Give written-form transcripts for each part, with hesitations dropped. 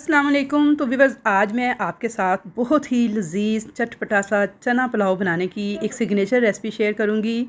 अस्सलाम वालेकुम। तो व्यूअर्स, आज मैं आपके साथ बहुत ही लजीज चटपटा सा चना पुलाव बनाने की एक सिग्नेचर रेसिपी शेयर करूंगी।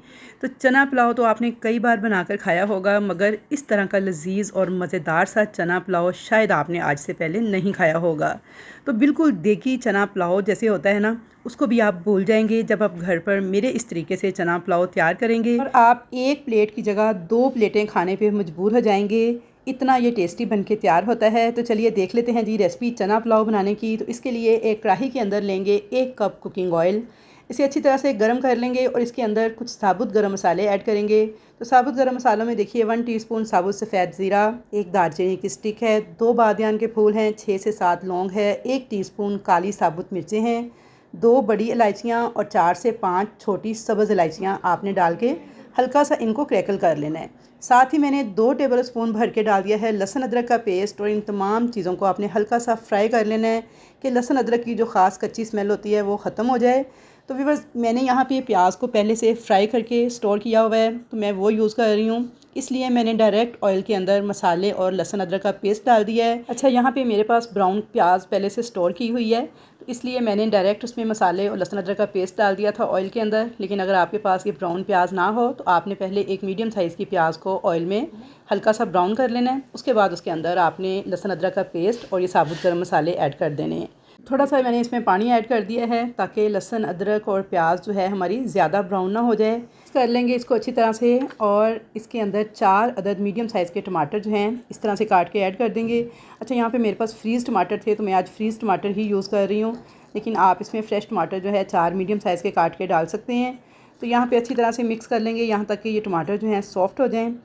तो चना पुलाव तो आपने कई बार बनाकर खाया होगा, मगर इस तरह का लजीज और मज़ेदार सा चना पुलाव शायद आपने आज से पहले नहीं खाया होगा। तो बिल्कुल देगी चना पुलाव जैसे होता है ना, उसको भी आप भूल जाएंगे जब आप घर पर मेरे इस तरीके से चना पुलाव तैयार करेंगे, और आप एक प्लेट की जगह 2 प्लेटें खाने पे मजबूर हो जाएंगे। इतना ये टेस्टी बन के तैयार होता है। तो चलिए देख लेते हैं जी रेसिपी चना पुलाव बनाने की। तो इसके लिए एक कढ़ाई के अंदर लेंगे 1 कप कुकिंग ऑयल। इसे अच्छी तरह से गर्म कर लेंगे और इसके अंदर कुछ साबुत गरम मसाले ऐड करेंगे। तो साबुत गरम मसालों में देखिए 1 टीस्पून साबुत सफ़ेद ज़ीरा, 1 दालचीनी की स्टिक है, 2 बादियान के फूल हैं, 6 से 7 लौंग है, 1 टीस्पून काली साबुत मिर्चें हैं, 2 बड़ी इलायचियाँ और 4 से 5 छोटी सब्ज़ इलायचियाँ आपने डाल के हल्का सा इनको क्रैकल कर लेना है। साथ ही मैंने 2 टेबल स्पून भर के डाल दिया है लहसुन अदरक का पेस्ट, और इन तमाम चीज़ों को आपने हल्का सा फ्राई कर लेना है कि लहसुन अदरक की जो ख़ास कच्ची स्मेल होती है वो ख़त्म हो जाए। तो व्यूअर्स, मैंने यहाँ पे प्याज को पहले से फ्राई करके स्टोर किया हुआ है, तो मैं वो यूज़ कर रही हूँ। इसलिए मैंने डायरेक्ट ऑयल के अंदर मसाले और लहसुन अदरक का पेस्ट डाल दिया है। अच्छा, यहाँ पे मेरे पास ब्राउन प्याज पहले से स्टोर की हुई है, तो इसलिए मैंने डायरेक्ट उसमें मसाले और लहसुन अदरक का पेस्ट डाल दिया था ऑयल के अंदर। लेकिन अगर आपके पास ये ब्राउन प्याज ना हो तो आपने पहले एक मीडियम साइज़ की प्याज को ऑयल में हल्का सा ब्राउन कर लेना है। उसके बाद उसके अंदर आपने लहसुन अदरक का पेस्ट और ये साबुत गरम मसाले ऐड कर देने हैं। थोड़ा सा मैंने इसमें पानी ऐड कर दिया है ताकि लहसुन अदरक और प्याज जो है हमारी ज़्यादा ब्राउन ना हो जाए। कर लेंगे इसको अच्छी तरह से, और इसके अंदर 4 अदद मीडियम साइज़ के टमाटर जो हैं इस तरह से काट के ऐड कर देंगे। अच्छा, यहाँ पे मेरे पास फ्रीज़ टमाटर थे तो मैं आज फ्रीज़ टमाटर ही यूज़ कर रही हूँ, लेकिन आप इसमें फ़्रेश टमाटर जो है 4 मीडियम साइज़ के काट के डाल सकते हैं। तो यहाँ पे अच्छी तरह से मिक्स कर लेंगे यहाँ तक कि ये टमाटर जो हैं सॉफ्ट हो जाएँ।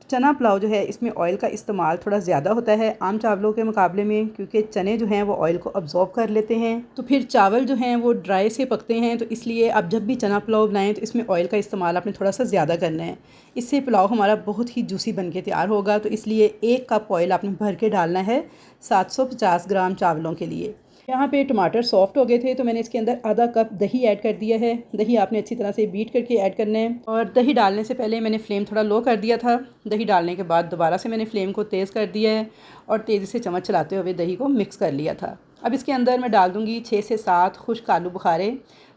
चना पुलाव जो है इसमें ऑयल का इस्तेमाल थोड़ा ज़्यादा होता है आम चावलों के मुकाबले में, क्योंकि चने जो हैं वो ऑयल को अब्जॉर्ब कर लेते हैं। तो फिर चावल जो हैं वो ड्राई से पकते हैं, तो इसलिए आप जब भी चना पुलाव बनाएं तो इसमें ऑयल का इस्तेमाल आपने थोड़ा सा ज़्यादा करना है। इससे पुलाव हमारा बहुत ही जूसी बन के तैयार होगा। तो इसलिए 1 कप ऑयल आपने भर के डालना है 750 ग्राम चावलों के लिए। यहाँ पे टमाटर सॉफ्ट हो गए थे तो मैंने इसके अंदर आधा कप दही ऐड कर दिया है। दही आपने अच्छी तरह से बीट करके ऐड करना है, और दही डालने से पहले मैंने फ्लेम थोड़ा लो कर दिया था। दही डालने के बाद दोबारा से मैंने फ्लेम को तेज़ कर दिया है और तेज़ी से चम्मच चलाते हुए दही को मिक्स कर लिया था। अब इसके अंदर मैं डाल दूँगी 6 से 7 खुश्क आलू बुखारे।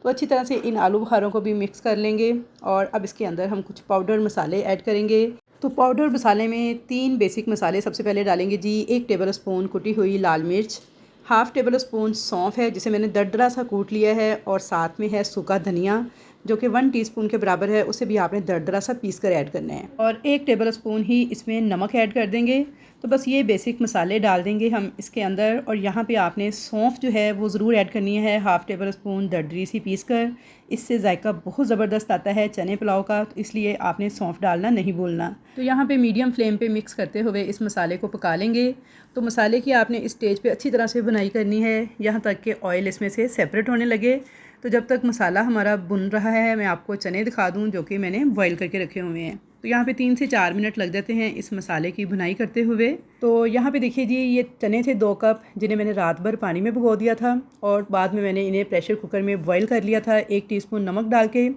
तो अच्छी तरह से इन आलू बुखारों को भी मिक्स कर लेंगे, और अब इसके अंदर हम कुछ पाउडर मसाले ऐड करेंगे। तो पाउडर मसाले में 3 बेसिक मसाले सबसे पहले डालेंगे जी। 1 टेबल स्पून कुटी हुई लाल मिर्च, हाफ़ टेबल स्पून सौंफ है जिसे मैंने दरदरा सा कूट लिया है, और साथ में है सूखा धनिया जो कि 1 टीस्पून के बराबर है, उसे भी आपने दरदरा सा पीस कर ऐड करना है, और 1 टेबल स्पून ही इसमें नमक ऐड कर देंगे। तो बस ये बेसिक मसाले डाल देंगे हम इसके अंदर, और यहाँ पे आपने सौंफ जो है वो ज़रूर ऐड करनी है, हाफ़ टेबल स्पून दरदरी सी पीस कर। इससे जायका बहुत ज़बरदस्त आता है चने पुलाव का, तो इसलिए आपने सौंफ डालना नहीं भूलना। तो यहाँ पे मीडियम फ्लेम पे मिक्स करते हुए इस मसाले को पका लेंगे। तो मसाले की आपने इस स्टेज पे अच्छी तरह से बुनाई करनी है यहाँ तक कि ऑयल इसमें से सेपरेट होने लगे। तो जब तक मसाला हमारा बुन रहा है मैं आपको चने दिखा दूँ जो कि मैंने बॉईल करके रखे हुए हैं। तो यहाँ पे 3 से 4 मिनट लग जाते हैं इस मसाले की भुनाई करते हुए। तो यहाँ पे देखिए जी, ये चने थे 2 कप जिन्हें मैंने रात भर पानी में भिगो दिया था, और बाद में मैंने इन्हें प्रेशर कुकर में बॉईल कर लिया था 1 टीस्पून नमक डाल के।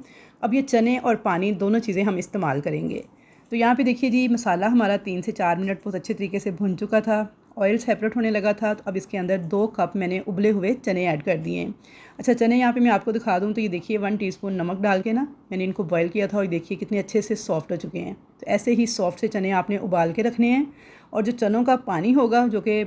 अब ये चने और पानी दोनों चीज़ें हम इस्तेमाल करेंगे। तो यहाँ पे देखिए जी, मसाला हमारा 3 से 4 मिनट बहुत अच्छे तरीके से भुन चुका था, ऑयल सेपरेट होने लगा था। तो अब इसके अंदर 2 कप मैंने उबले हुए चने ऐड कर दिए हैं। अच्छा, चने यहाँ पे मैं आपको दिखा दूँ तो ये देखिए 1 टीस्पून नमक डाल के ना मैंने इनको बॉईल किया था, और देखिए कितने अच्छे से सॉफ्ट हो चुके हैं। तो ऐसे ही सॉफ्ट से चने आपने उबाल के रखने हैं, और जो चनों का पानी होगा जो कि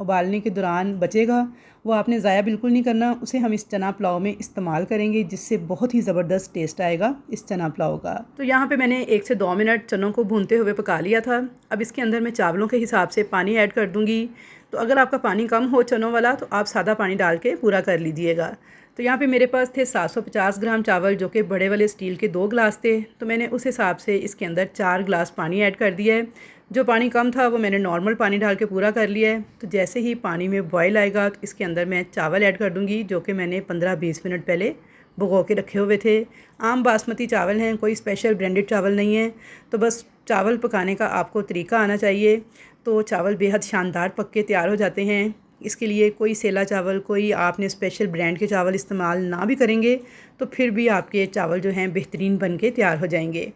उबालने के दौरान बचेगा वो आपने ज़ाया बिल्कुल नहीं करना, उसे हम इस चना पुलाव में इस्तेमाल करेंगे, जिससे बहुत ही ज़बरदस्त टेस्ट आएगा इस चना पुलाव का। तो यहाँ पे मैंने 1 से 2 मिनट चनों को भूनते हुए पका लिया था। अब इसके अंदर मैं चावलों के हिसाब से पानी ऐड कर दूँगी। तो अगर आपका पानी कम हो चनों वाला तो आप सादा पानी डाल के पूरा कर लीजिएगा। तो यहाँ पे मेरे पास थे 750 ग्राम चावल जो कि बड़े वाले स्टील के 2 गिलास थे, तो मैंने उस हिसाब से इसके अंदर 4 गिलास पानी ऐड कर दिया है। जो पानी कम था वो मैंने नॉर्मल पानी डाल के पूरा कर लिया है। तो जैसे ही पानी में बॉयल आएगा तो इसके अंदर मैं चावल ऐड कर दूँगी जो कि मैंने 15-20 मिनट पहले भिगो के रखे हुए थे। आम बासमती चावल हैं, कोई स्पेशल ब्रांडेड चावल नहीं है। तो बस चावल पकाने का आपको तरीका आना चाहिए, तो चावल बेहद शानदार पक के तैयार हो जाते हैं। इसके लिए कोई सेला चावल, कोई आपने स्पेशल ब्रांड के चावल इस्तेमाल ना भी करेंगे तो फिर भी आपके चावल जो हैं बेहतरीन बन के तैयार हो जाएंगे।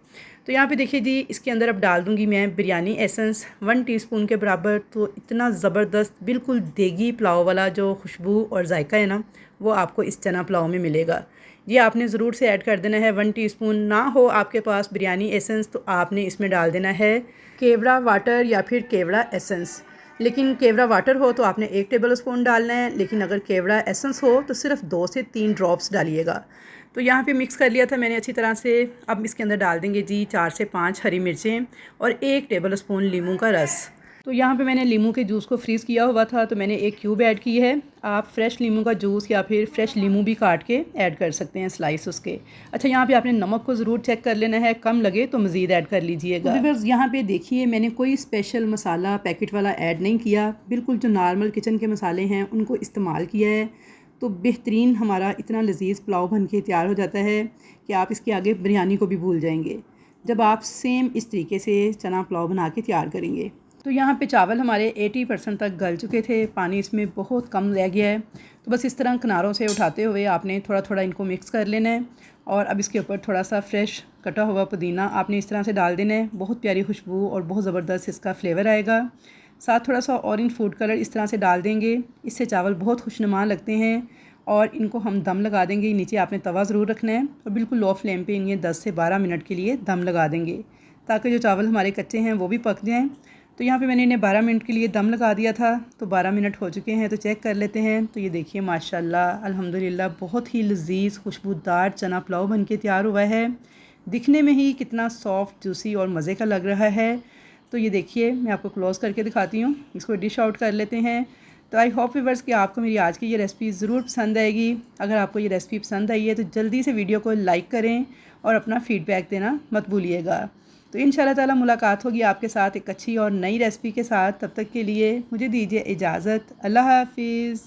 तो यहाँ पे देखिए जी, इसके अंदर अब डाल दूँगी मैं बिरयानी एसेंस 1 टीस्पून के बराबर। तो इतना ज़बरदस्त बिल्कुल देगी पुलाव वाला जो खुशबू और जायका है ना, वो आपको इस चना पुलाव में मिलेगा। ये आपने ज़रूर से ऐड कर देना है 1 टीस्पून। ना हो आपके पास बिरयानी एसेंस तो आपने इसमें डाल देना है केवड़ा वाटर या फिर केवड़ा एसेंस। लेकिन केवड़ा वाटर हो तो आपने 1 टेबल स्पून डालना है, लेकिन अगर केवड़ा एसेंस हो तो सिर्फ 2 से 3 ड्रॉप्स डालिएगा। तो यहाँ पे मिक्स कर लिया था मैंने अच्छी तरह से। अब इसके अंदर डाल देंगे जी 4 से 5 हरी मिर्चें और 1 टेबल स्पून लीमू का रस। तो यहाँ पे मैंने लीमू के जूस को फ्रीज़ किया हुआ था, तो मैंने 1 क्यूब ऐड की है। आप फ्रेश लीमू का जूस या फिर फ्रेश लीमू भी काट के ऐड कर सकते हैं, स्लाइस उसके। अच्छा, यहाँ पे आपने नमक को ज़रूर चेक कर लेना है, कम लगे तो मज़ीद ऐड कर लीजिएगा। तो बस यहाँ पे देखिए, मैंने कोई स्पेशल मसाला पैकेट वाला ऐड नहीं किया, बिल्कुल जो नॉर्मल किचन के मसाले हैं उनको इस्तेमाल किया है। तो बेहतरीन हमारा इतना लजीज़ पुलाव बन के तैयार हो जाता है कि आप इसके आगे बिरयानी को भी भूल जाएंगे जब आप सेम इस तरीके से चना पुलाव बना के तैयार करेंगे। तो यहाँ पे चावल हमारे 80% तक गल चुके थे, पानी इसमें बहुत कम रह गया है। तो बस इस तरह किनारों से उठाते हुए आपने थोड़ा थोड़ा इनको मिक्स कर लेना है। और अब इसके ऊपर थोड़ा सा फ्रेश कटा हुआ पुदीना आपने इस तरह से डाल देना है। बहुत प्यारी खुशबू और बहुत ज़बरदस्त इसका फ्लेवर आएगा। साथ थोड़ा सा ऑरेंज फूड कलर इस तरह से डाल देंगे, इससे चावल बहुत खुशनुमा लगते हैं। और इनको हम दम लगा देंगे। नीचे आपने तवा ज़रूर रखना है और बिल्कुल लो फ्लेम पे इन्हें 10 से 12 मिनट के लिए दम लगा देंगे, ताकि जो चावल हमारे कच्चे हैं वो भी पक जाएं। तो यहाँ पे मैंने इन्हें 12 मिनट के लिए दम लगा दिया था। तो 12 मिनट हो चुके हैं, तो चेक कर लेते हैं। तो ये देखिए माशाल्लाह अल्हम्दुलिल्लाह बहुत ही लजीज़ खुशबूदार चना पुलाव बन के तैयार हुआ है। दिखने में ही कितना सॉफ्ट, जूसी और मज़े का लग रहा है। तो ये देखिए, मैं आपको क्लोज़ करके दिखाती हूँ। इसको डिश आउट कर लेते हैं। तो आई होप व्यूअर्स कि आपको मेरी आज की ये रेसिपी ज़रूर पसंद आएगी। अगर आपको ये रेसिपी पसंद आई है तो जल्दी से वीडियो को लाइक करें और अपना फ़ीडबैक देना मत भूलिएगा। तो इंशाल्लाह ताला मुलाकात होगी आपके साथ एक अच्छी और नई रेसिपी के साथ। तब तक के लिए मुझे दीजिए इजाज़त। अल्लाह हाफ़िज़।